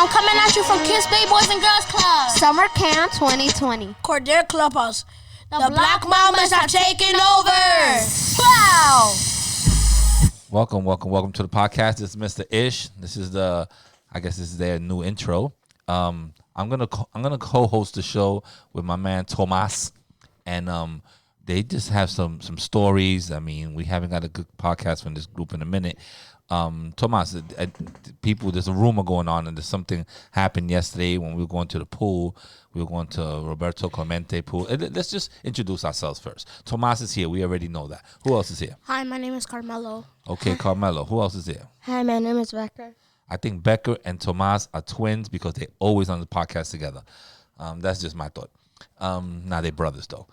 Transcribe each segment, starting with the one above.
coming at you from KIPS Bay Boys and Girls Club. Summer Camp 2020. Cordier Clubhouse. The Black Mamas are taking over. Wow. Welcome to the podcast. This is Mr. Ish. This is their new intro. I'm gonna co-host the show with my man Tomas, and they just have some stories. I mean, we haven't got a good podcast from this group in a minute. Tomas, people, there's a rumor going on, and there's something happened yesterday when we were going to the pool. We were going to Roberto Clemente pool. Let's just introduce ourselves first. Tomas is here. We already know that. Who else is here? Hi, my name is Carmelo. Okay, Carmelo. Who else is here? Hi, my name is Becker. I think Becker and Tomas are twins because they're always on the podcast together. That's just my thought. Now they're brothers, though.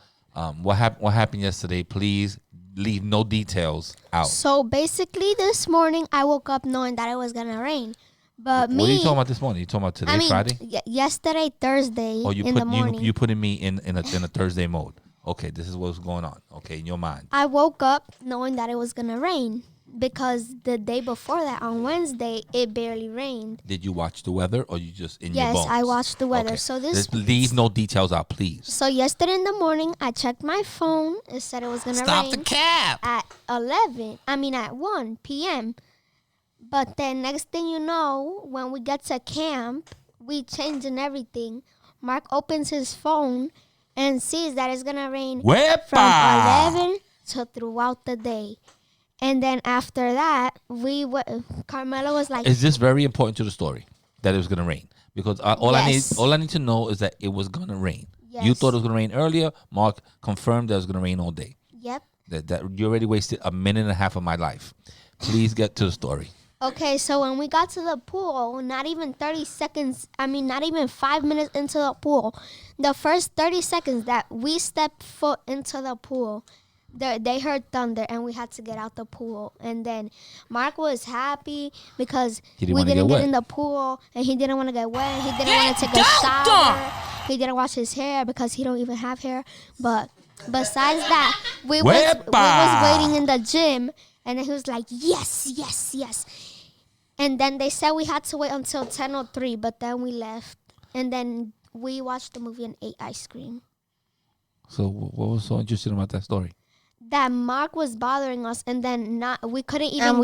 What happened yesterday? Please leave no details out. So basically, this morning I woke up knowing that it was gonna rain, but What are you talking about this morning? You talking about today, Friday? Yesterday, Thursday. The morning. You putting me in a Thursday mode. Okay, this is what's going on. Okay, in your mind. I woke up knowing that it was gonna rain because the day before that, on Wednesday, it barely rained. Did you watch the weather, or you just in your bones? Yes, I watched the weather. Okay. So this. Leave no details out, please. So yesterday in the morning, I checked my phone. It said it was gonna rain. Stop the cap. At 1 p.m. But then next thing you know, when we get to camp, we change and everything. Mark opens his phone and sees that it's gonna rain from 11 to throughout the day. And then after that, Carmelo was like, "Is this very important to the story that it was gonna rain?" Because all I need to know is that it was gonna rain. Yes. You thought it was gonna rain earlier. Mark confirmed that it was gonna rain all day. Yep. That you already wasted a minute and a half of my life. Please get to the story. Okay, so when we got to the pool, not even 5 minutes into the pool, the first 30 seconds that we stepped foot into the pool, they heard thunder, and we had to get out the pool. And then Mark was happy because we didn't get in the pool, and he didn't want to get wet. He didn't want to take a shower. He didn't wash his hair because he don't even have hair. But besides that, we was waiting in the gym, and then he was like, yes. And then they said we had to wait until 10:03, but then we left. And then we watched the movie and ate ice cream. So what was so interesting about that story? That Mark was bothering us, and then we couldn't even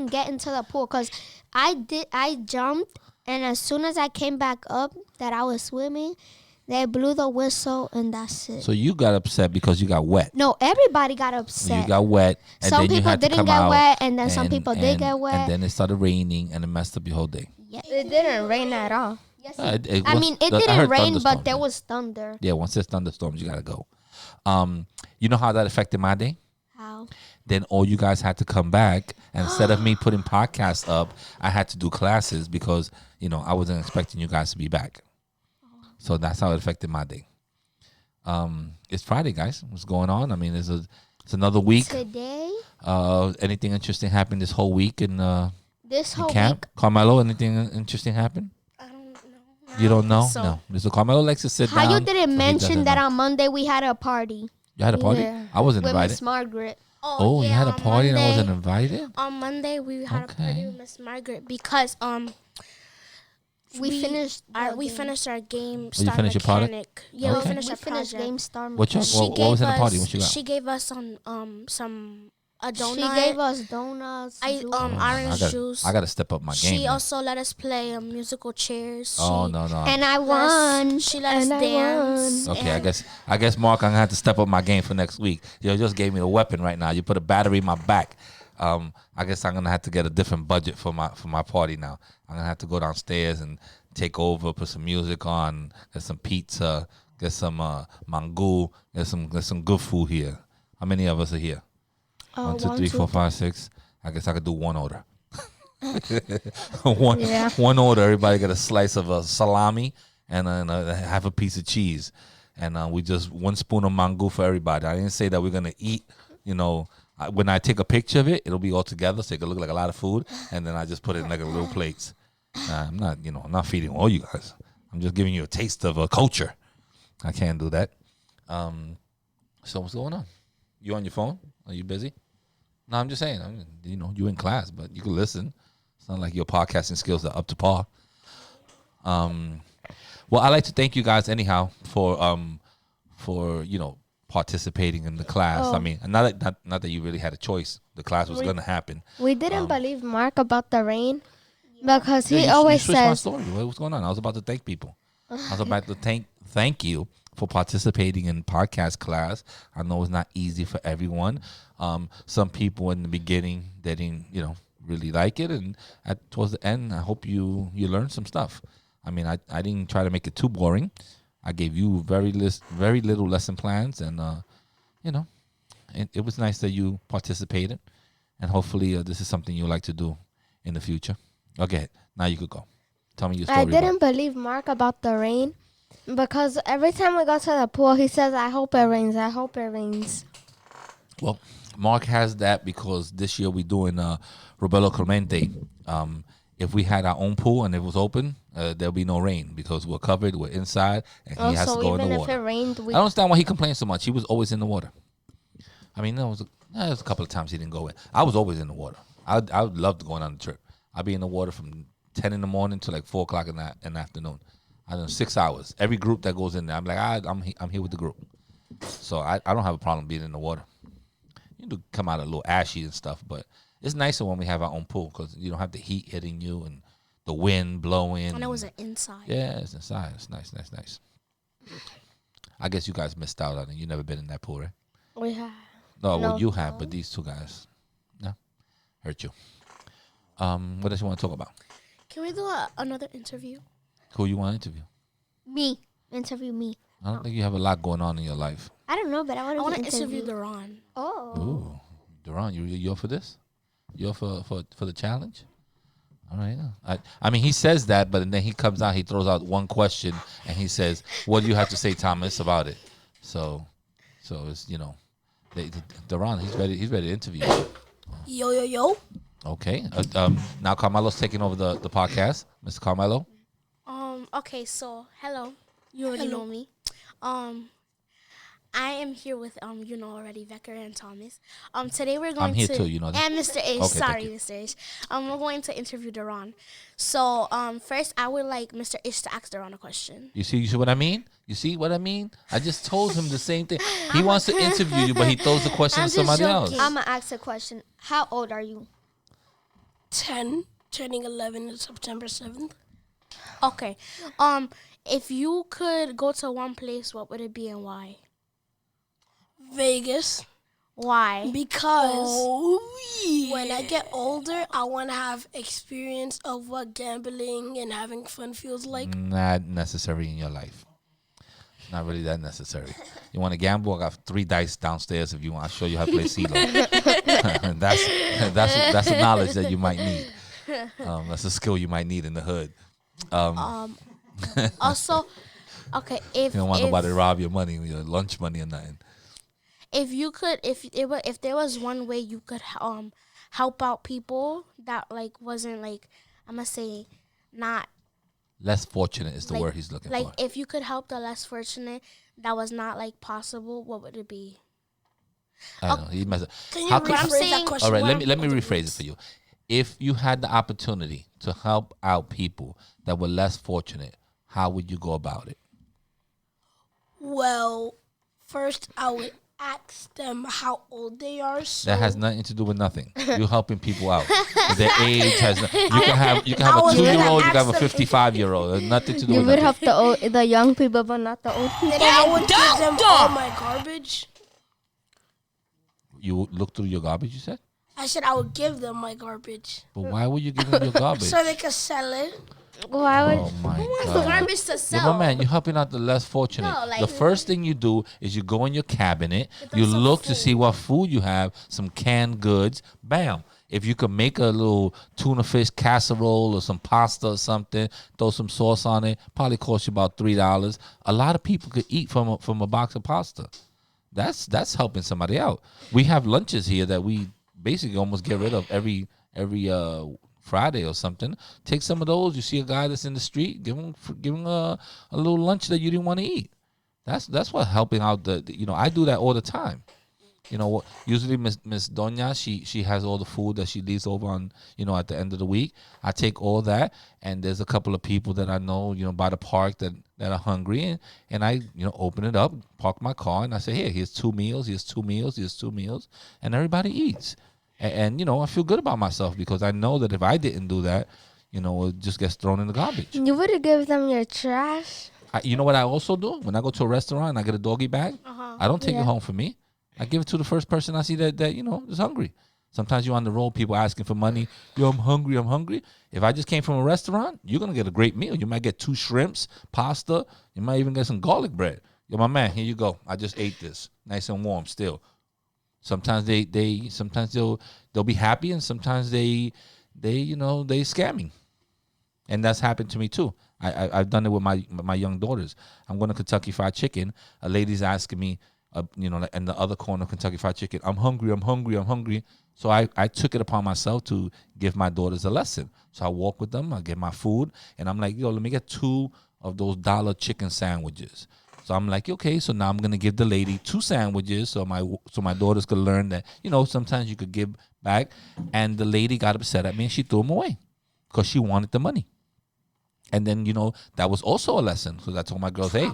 get into the pool because I jumped, and as soon as I came back up that I was swimming, they blew the whistle, and that's it. So you got upset because you got wet. No, everybody got upset. You got wet, and some then you people had to didn't come get out, wet, and then some people did get wet. And then it started raining, and it messed up your whole day. Yeah. It didn't rain at all. Yes, It didn't rain, but there was thunder. Yeah, once there's thunderstorms, you gotta go. You know how that affected my day? How? Then all you guys had to come back, and instead of me putting podcasts up, I had to do classes because I wasn't expecting you guys to be back. So that's how it affected my day. It's Friday, guys. What's going on? I mean, it's another week. Today? Anything interesting happened this whole week in This whole camp? week? Carmelo, anything interesting happened? I don't know. You don't know? So- No. So Carmelo likes to sit down. How you didn't but he mention doesn't that know. on Monday we had a party You had a party? Yeah. I wasn't with invited. Miss Margaret? Oh, you had a on party and I Monday- wasn't invited? On Monday, we had a Okay. party with Miss Margaret because We finished our game. Oh, you finished your product? Mechanic. Yeah, Okay. we finished We our finished project. Game Star. What Mechanic. was in the party? What you got? She gave us a donut. She gave us donuts. juice. Orange juice. I gotta step up my game. She man. also let us play musical chairs. Oh She- no. And I won. She let us dance. Okay, I guess Mark, I'm gonna have to step up my game for next week. You just gave me a weapon right now. You put a battery in my back. I guess I'm gonna have to get a different budget for my party now. I'm gonna have to go downstairs and take over, put some music on, get some pizza, get some mango, get some good food here. How many of us are here? 1, 2, 3, 4, 5, 6. I guess I could do one order. One order. Everybody get a slice of salami and half a piece of cheese, and we just 1 spoon of mango for everybody. I didn't say that we're gonna eat. When I take a picture of it, it'll be all together, so it could look like a lot of food, and then I just put it in like a little plates. I'm not feeding all you guys. I'm just giving you a taste of a culture. I can't do that. So what's going on? You on your phone? Are you busy? No, I'm just saying. You in class, but you can listen. It's not like your podcasting skills are up to par. Well, I'd like to thank you guys anyhow for participating in the class. I mean, not that you really had a choice. The class was going to happen. We didn't believe Mark about the rain because he You always switched my says, story. What's going on? I was about to thank people. I was about to thank you for participating in podcast class. I know it's not easy for everyone. Some people in the beginning they didn't really like it, and towards the end, I hope you learned some stuff. I mean, I didn't try to make it too boring. I gave you very little lesson plans, and it was nice that you participated, and hopefully this is something you like to do in the future. Okay, now you could go. Tell me your story. I didn't believe Mark about the rain because every time we go to the pool, he says, I hope it rains. I hope it rains. Well, Mark has that because this year we're doing Robelo Clemente. If we had our own pool and it was open, there'll be no rain because we're covered, we're inside, and he has to go in the water. Even if it rained, I don't understand why he complains so much. He was always in the water. I mean, there was a couple of times he didn't go in. I was always in the water. I would love to go on the trip. I'd be in the water from 10 in the morning to like 4 o'clock in the afternoon. I don't know, 6 hours. Every group that goes in there, I'm like, I'm here with the group. So I don't have a problem being in the water. You do come out a little ashy and stuff, but it's nicer when we have our own pool because you don't have the heat hitting you and the wind blowing. And it was inside. Yeah, it's inside. It's nice. I guess you guys missed out on it. You never been in that pool, right? we have. No, well, No. you have, but these two guys, no, hurt you. What else you want to talk about? Can we do another interview? Who you want to interview? Me. Interview me. I don't think you have a lot going on in your life. I don't know, but I I want want to to interview Duran. Oh. Ooh, Duran, you up for this? You up for the challenge? All right. I mean, he says that, but then he comes out, he throws out one question, and he says, "What do you have to say, Thomas, about it?" So it's Duran, he's ready. He's ready to interview you. Yo. Okay. Now Carmelo's taking over the podcast. Mr. Carmelo. Okay, so hello. You already know me. I am here with already Becker and Thomas. Today we're going I'm here to too, you know that. and Mr. Ish. Okay, Sorry, thank you. Mr. Ish. We're going to interview Duran. So first I would like Mr. Ish to ask Duran a question. You see what I mean? You see what I mean? I just told him the same thing. He wants to interview you, but he throws the question I'm to just somebody else. joking. I'm going to ask a question. How old are you? 10, turning 11 on September 7th. Okay. If you could go to one place, what would it be and why? Vegas. Why? Because when I get older, I want to have experience of what gambling and having fun feels like. Not necessary in your life. Not really that necessary. You want to gamble? I got 3 dice downstairs if you want. I'll show you how to play CeeLo. that's a knowledge that you might need. That's a skill you might need in the hood. Also, okay, if You don't want nobody to rob your money, your lunch money or nothing. if you could, if there was one way you could help out people that like wasn't like I'm gonna say not Less fortunate is the like, word he's looking like for. if you could help the less fortunate that was not like possible, what would it be? I don't know. He messed up. Can you How could- rephrase saying- that question? All right, What let me are the rephrase it for you. If you had the opportunity to help out people that were less fortunate, how would you go about it? Well, first I would ask them how old they are. So That has nothing to do with nothing. You're helping people out. Their age has you can have a was gonna 2-year-old, you can have a ask them- 55-year-old. There's nothing to do You with would nothing. help the young people, but not the old people. then I would give them all my garbage. You look through your garbage, you said? I said I would give them my garbage But why would you give them your garbage? so they could sell it. Why would? Oh my The God. garbage to Yeah, sell. but man, you're helping out the less fortunate. No, like- the first thing you do is you go in your cabinet, you look to see what food you have, some canned goods, bam. If you could make a little tuna fish casserole or some pasta or something, throw some sauce on it, probably cost you about $3. A lot of people could eat from a box of pasta. That's helping somebody out. We have lunches here that we basically almost get rid of every Friday or something. Take some of those. You see a guy that's in the street, give him a little lunch that you didn't want to eat. That's what helping out I do that all the time. You know, usually Miss Doña, she has all the food that she leaves over on, at the end of the week. I take all that, and there's a couple of people that I know, by the park that are hungry, and I, open it up, park my car, and I say, here's 2 meals, here's 2 meals, here's 2 meals, and everybody eats. And I feel good about myself because I know that if I didn't do that, it just gets thrown in the garbage. You would have given them your trash. You know what I also do? When I go to a restaurant and I get a doggy bag, I don't take it home for me. I give it to the first person I see that is hungry. Sometimes you're on the road, people asking for money. Yo, I'm hungry, I'm hungry. If I just came from a restaurant, you're going to get a great meal. You might get 2 shrimps, pasta. You might even get some garlic bread. Yo, my man, here you go. I just ate this. Nice and warm still. Sometimes sometimes they'll be happy, and sometimes they scam me. And that's happened to me too. I've done it with my young daughters. I'm going to Kentucky Fried Chicken. A lady's asking me, in the other corner of Kentucky Fried Chicken, I'm hungry, I'm hungry, I'm hungry. So I took it upon myself to give my daughters a lesson. So I walk with them, I get my food, and I'm like, let me get 2 of those $1 chicken sandwiches. So I'm like, okay, so now I'm gonna give the lady 2 sandwiches so my daughters could learn that, sometimes you could give back. And the lady got upset at me and she threw them away because she wanted the money. And then, that was also a lesson. So I told my girls, hey,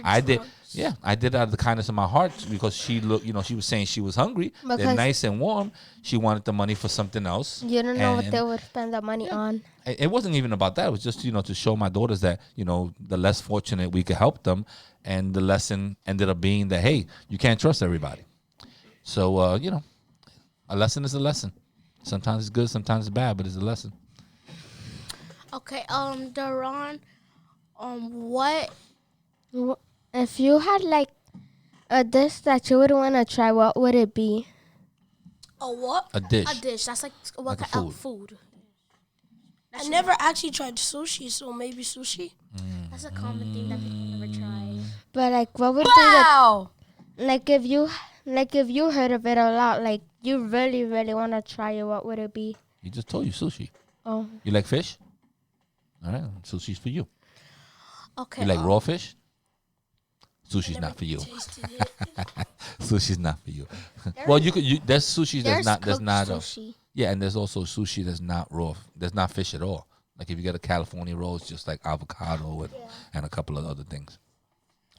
I did it out of the kindness of my heart because she looked, she was saying she was hungry. They're nice and warm. She wanted the money for something else. You don't know what they would spend the money on. It wasn't even about that. It was just, to show my daughters that, the less fortunate we could help them. And the lesson ended up being that, hey, you can't trust everybody. So, a lesson is a lesson. Sometimes it's good, sometimes it's bad, but it's a lesson. Okay, Daron, what if you had like a dish that you would want to try, what would it be? A what? A dish. a dish? That's like what Like a kind of food. food? I never actually tried sushi, so maybe sushi. That's a common thing that people never try. But like, what would Wow. be if you heard of it a lot, like you really really want to try it, what would it be? He just told you sushi. Oh, You like fish? All right, sushi's for you. Okay. You like raw fish? Sushi's not for you. Tasted it. Sushi's not for you. Well, there's sushi that's not sushi. yeah, and there's also sushi that's not raw. There's not fish at all. Like if you get a California roll, it's just like avocado and a couple of other things.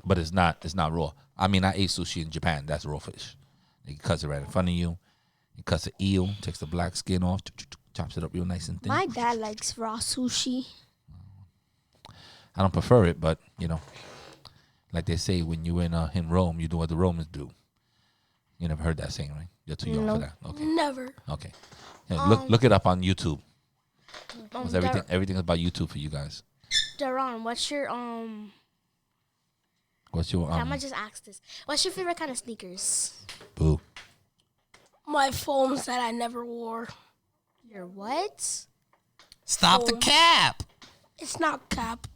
But it's not raw. I mean, I ate sushi in Japan. That's raw fish. He cuts it right in front of you. He cuts an eel, takes the black skin off, chops it up real nice and thin. My dad likes raw sushi. I don't prefer it, but like they say, when you're in Rome, you do what the Romans do. You never heard that saying, right? You're too young for that. Okay. Never. Okay. Yeah, look it up on YouTube. 'Cause Dar- everything is about YouTube for you guys. Daron, what's your What's your I'm gonna just ask this. What's your favorite kind of sneakers? boo? My foams that I never wore. Your what? Stop the cap. It's not cap.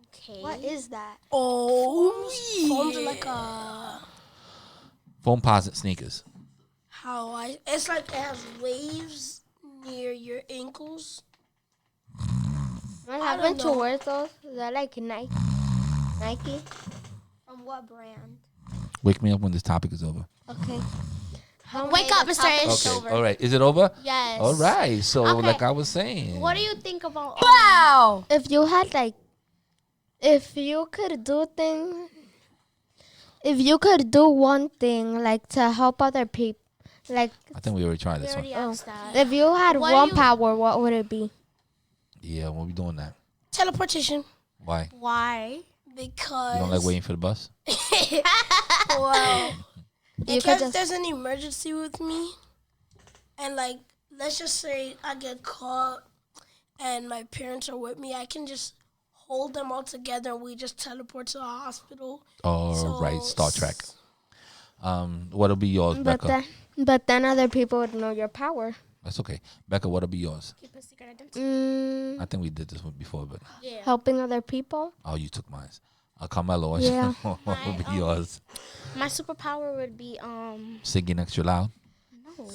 Okay. What is that? Oh, foams are like a Foamposite sneakers. it's like it has waves near your ankles. What I happened don't to know. wear those? Is that like Nike? Nike? From what brand? Wake me up when this topic is over. Okay. Wake up, Mr. Ish. Okay. All right. Is it over? Yes. All right. So, Okay. like I was saying. What do you think about? Wow. If you had like, if you could do one thing like to help other people, like I think we already tried We this one. already asked that. if you had What do one you- power, what would it be? Yeah, we'll be doing that. Teleportation. Why? Why? Because You don't like waiting for the bus? well, You in could case just there's an emergency with me, and like let's just say I get caught and my parents are with me, I can just hold them all together and we just teleport to a hospital. All So- right. Star Trek. What'll be yours, Becca? but then other people would know your power. That's okay. Becca, what'll be yours? Keep a secret identity. I think we did this one before, but Yeah. Helping other people. oh, you took mine. Carmelo, Yeah. what'll be yours? My superpower would be Singing extra loud.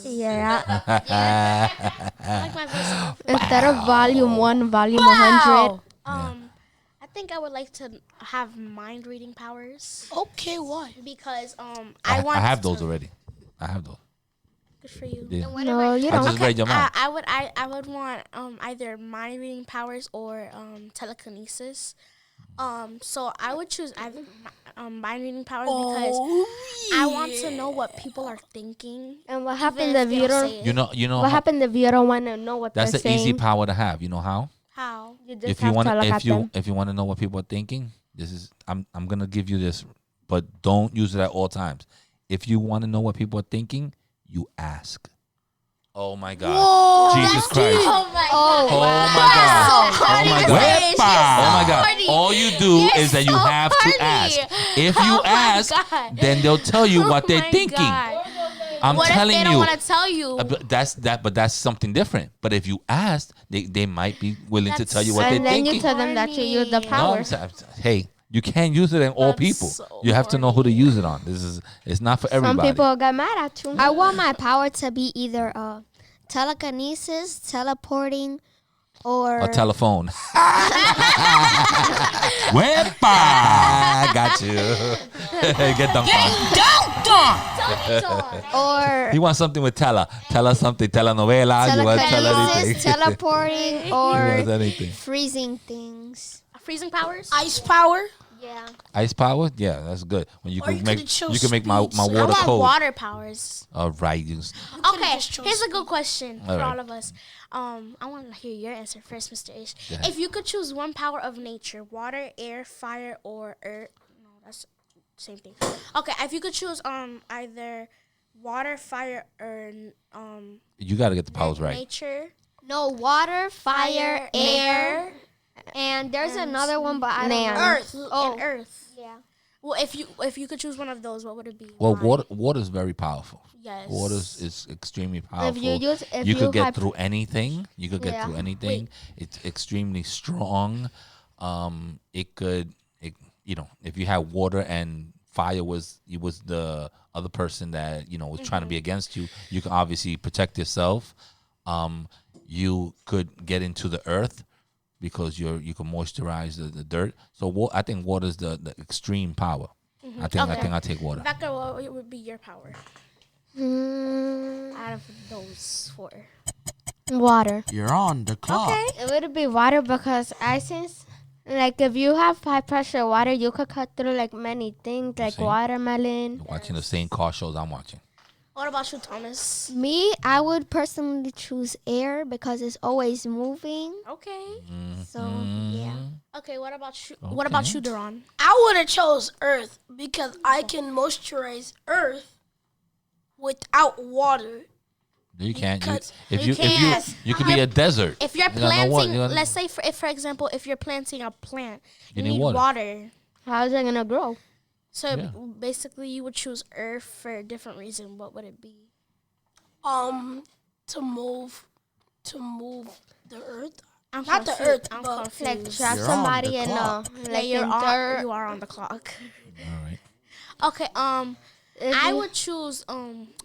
Yeah. I like my voice. Instead of volume 1, volume 100. I think I would like to have mind reading powers Okay, why? because I want have those to- already. I have those. Good for you. Yeah. No, you I don't. just read your mind. I would want either mind reading powers or telekinesis. So I would choose either mind reading powers because I want to know what people are thinking. And what happened even if they you don't don't? say it. You know What how, happened if you don't want to know what that's they're the saying? easy power to have. You know how? How? You just If you have want to look if at you them. if you want to know what people are thinking, this is I'm gonna give you this, but don't use it at all times. If you want to know what people are thinking, you ask. Oh my God, Jesus Christ! Oh my Oh, Oh my God! Oh my God! Wepa. Oh my God! corny. All you do You're is that you so have to corny. ask. If you Oh my ask, God. then they'll tell you what Oh they're my thinking. God. I'm What if telling they don't you. want to tell you? But that's something different. But if you asked, they might be willing to That's tell you what and they're then you thinking. tell them that you use the Corny. No, power. hey, you can't use it in all That's people. so You have to know who to corny. use it on. It's not for Some everybody. people get mad at you. I want my power to be either telekinesis, teleporting, or A telephone. Wepa! Got you. Get dunked on. or He wants something with tell her something. Telenovela. You want to tell anything. telekinesis, teleporting, You want or anything. freezing things. Freezing powers? Ice power. Yeah. Ice power? Yeah, that's good. When you Or can you make could've chose you can make my speed, so- I water want cold. water powers. All right. Okay, just chose here's a good question All for right. all of us. I want to hear your answer first, Mr. Ish. Go ahead. If you could choose one power of nature, water, air, fire, or earth, no, that's same thing. Okay, if you could choose either water, fire, or You got to get the powers right. nature, No, water, fire, air, and there's another one, but I don't know. Earth. and earth. Yeah. Well, if you could choose one of those, what would it be? Well, Why? water is very powerful. Yes. Water is extremely powerful. If you you could get hype- through anything. You could get Yeah. through anything. It's extremely strong. If you had water and fire was the other person that was trying to be against you, you can obviously protect yourself. You could get into the earth because you can moisturize the dirt. So I think water is the extreme power. I think I'll take water. Becca, what would be your power Mm, out of those four? water. You're on the clock. It would be water because like if you have high pressure water, you could cut through like many things like See? watermelon. You're watching the same car shows I'm watching. What about you, Thomas? Me, I would personally choose air because it's always moving. Okay. So yeah. Okay. What about you? What about you, Duran? I would have chose Earth because I can moisturize Earth without water. You can't. Because You could be a desert. If you're You gotta know what- planting, you gotta- let's say for example, if you're planting a plant, you need need water. water. How's it gonna grow? So Yeah. basically, you would choose Earth for a different reason. What would it be? To move the Earth. I'm Not the confused. Earth, I'm but confused. Like trap You're on somebody the in clock. like you're in on. dirt. You are on the clock. All right. Okay. I would choose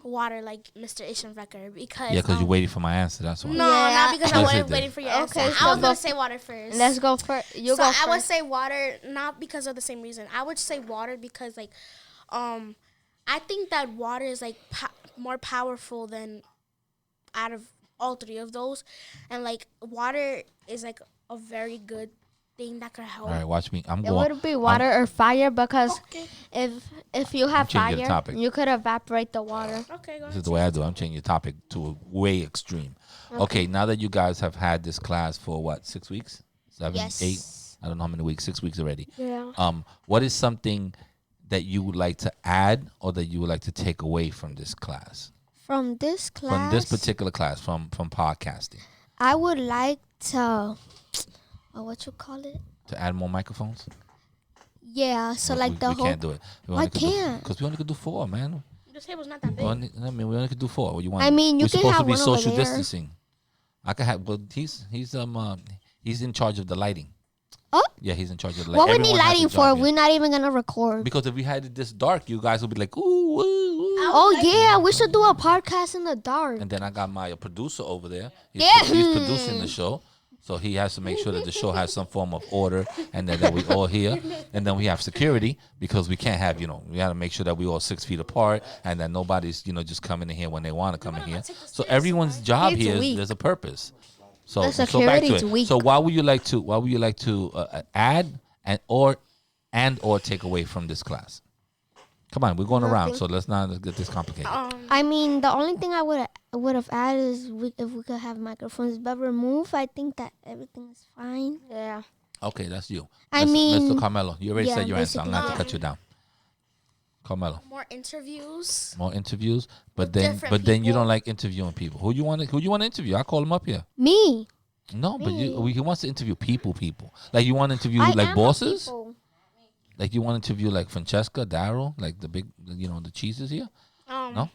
water like Mr. Ishan Vecker because Yeah, because you're waiting for my answer. That's why. No, Yeah. not because I Yes, wasn't it did. waiting for your Okay, answer. so I was go- gonna say water first. Let's go first. You so go I would first. say water, not because of the same reason. I would say water because I think that water is like more powerful than out of all three of those, and like water is like a very good thing that could help. All right, watch me. I'm It going. would be water or fire because Okay. if you have changing the fire, topic. you could evaporate the water. Okay, go This ahead. is the way I do. I'm changing the topic to a way extreme. Okay, now that you guys have had this class for what, 6 weeks, 7, Yes. 8? I don't know how many weeks. 6 weeks already. Yeah. What is something that you would like to add or that you would like to take away from this class? From this class, From this particular class, from podcasting, I would like to, what you call it? to add more microphones. Yeah. So like the we whole. can't do it. Why can't? Because we only could do 4, man. The table's not that We big. only could do 4. What you want? I mean, you we're can supposed have to be one over social there. distancing. I can have. Well, he's in charge of the lighting. Oh. Yeah, he's in charge of the What lighting. we need lighting for? We're not even gonna record. Because if we had it this dark, you guys would be like, ooh, ooh, ooh. Oh yeah, we should do a podcast in the dark. And then I got my producer over there. He's, Yeah. he's producing the show. So he has to make sure that the show has some form of order and that we all here. And then we have security because we can't have, we got to make sure that we all 6 feet apart and that nobody's, just coming in here when they want to come in here. So everyone's job It's here weak. there's a purpose. So The back to security's it. weak. So why would you like to add or take away from this class? Come on, we're going around, so let's not get this complicated. I mean, the only thing I would have added is if we could have microphones, but remove. I think that everything is fine. Yeah. Okay, that's you. I mean, Mr. Carmelo, you already yeah, said your answer. I'm gonna have to basically. cut you down. Carmelo, More interviews. more interviews, but With then different you people. don't like interviewing people. Who you want to interview? I call him up here. Me. No, but Me. he wants to interview people. Like you want to interview I like am a bosses. people. Like you want to interview like Francesca, Daryl, like the big, the cheeses here. No,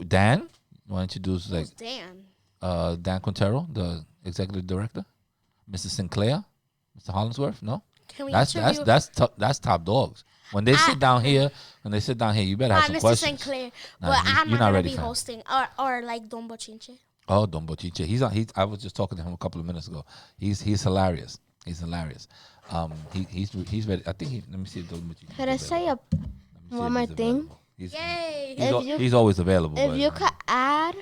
Dan. You want to introduce like Who's Dan? Dan Quintero, the executive director, Mrs. Sinclair, Mr. Hollingsworth. No, Can we that's interview? that's top dogs. When they sit down here, you better have some Mr. questions. Sinclair. Nah, But you're I'm not not gonna ready be for him. hosting or like Don Bochinche. Oh, Don Bochiche. I was just talking to him a couple of minutes ago. He's hilarious. He's hilarious. He's ready. I think let me see if Don Bochiche. Could I say one more thing? Yay! He's always available. If but, you could add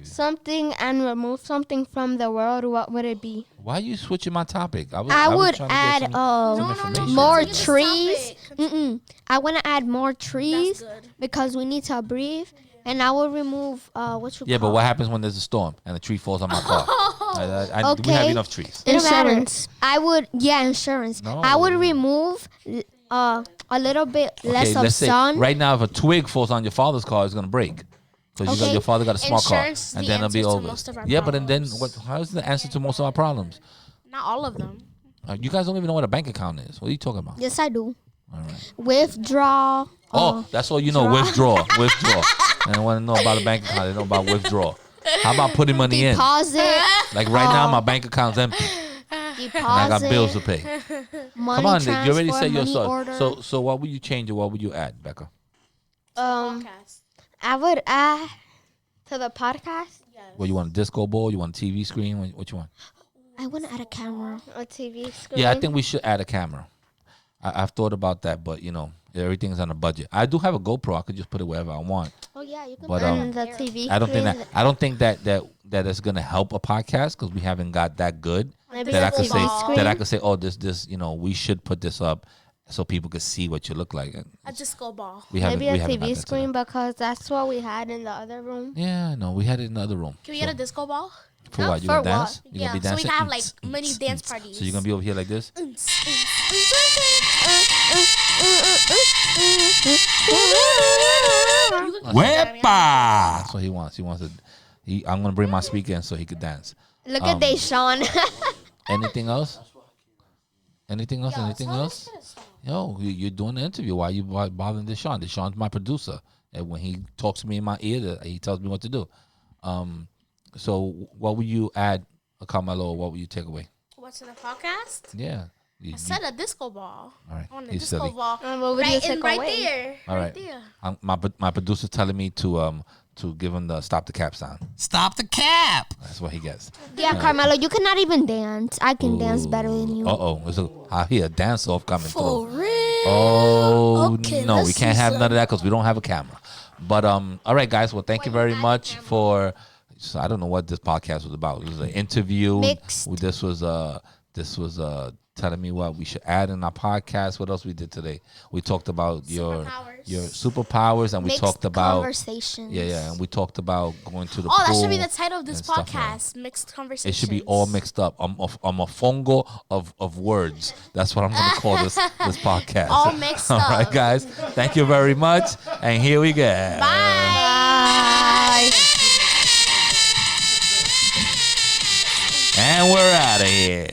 something and remove something from the world, what would it be? why are you switching my topic? I I was would trying to get add some information. more Continue this trees. topic. I want to add more trees good. because we need to breathe. And I will remove Yeah, but what happens when there's a storm and a tree falls on my car? We have Okay. enough trees. It don't matter. Insurance. I would insurance. No. I would remove a little bit less Okay, of let's say sun. right now if a twig falls on your father's car, it's gonna break. Because Okay. your father got a small car, Insurance is and the then it'll be answer to over. most of our Yeah, but then problems. what? How is the answer to most of our problems? Not all of them. You guys don't even know what a bank account is. What are you talking about? Yes, I do. All right. Withdraw. Oh, that's all you know. Withdraw. And I want to know about a bank account. They know about withdraw. How about putting money in? Deposit. Like right now, my bank account's empty, Deposit. and I got bills to pay. Money Come on, transfer, you already said your money story. order. So what would you change or what would you add, Becca? Podcast. I would add to the podcast. What you want? A disco ball? You want a TV screen? What you want? I want to add a camera. A TV screen. Yeah, I think we should add a camera. I've thought about that, but everything's on a budget. I do have a GoPro. I could just put it wherever I want. Oh yeah, you can But, put it on the TV. I don't think screen. that. I don't think that is gonna help a podcast because we haven't got that good Maybe that I the could say TV screen. that I could say, oh, this we should put this up so people could see what you look like. And A disco ball. we haven't. Maybe a we haven't got TV that screen today. because that's what we had in the other room. Yeah, no, we had it in the other room. Can we get a disco ball? For No, what? You for gonna dance? what? You Yeah, gonna be so we dancing? can have, like, mini dance So parties. you're gonna be over here like this? Wepa! That's what he wants. He wants to. I'm gonna bring my speaker in so he could dance. Look at Deshaun. Anything else? Anything else? Anything else? Yo, you're doing the interview. Why you bothering Deshaun? Deshaun's my producer, and when he talks to me in my ear, he tells me what to do. So what would you add, Carmelo, or what would you take away? What's in the podcast? Yeah. I said a disco ball. All right. I want a He's disco silly. ball. What would you take right away? there. All right. There. My producer's telling me to give him the stop the cap sound. Stop the cap. That's what he gets. Yeah, Carmelo, you cannot even dance. I can dance better than you. I hear a dance off coming For through. real? Oh Okay, no, let's we can't see have some. none of that because we don't have a camera. But all right, guys. Well, thank you very much for. So I don't know what this podcast was about. It was an interview. Mixed. This was telling me what we should add in our podcast. What else we did today? We talked about your superpowers, and we Mixed talked about conversations. yeah, and we talked about going to the Oh, pool. that should be the title of this and stuff like that. podcast. Mixed conversations. It should be all mixed up. I'm a mofongo of words. That's what I'm going to call this podcast. All mixed All up. right, guys. Thank you very much. And here we go. Bye. And we're out of here.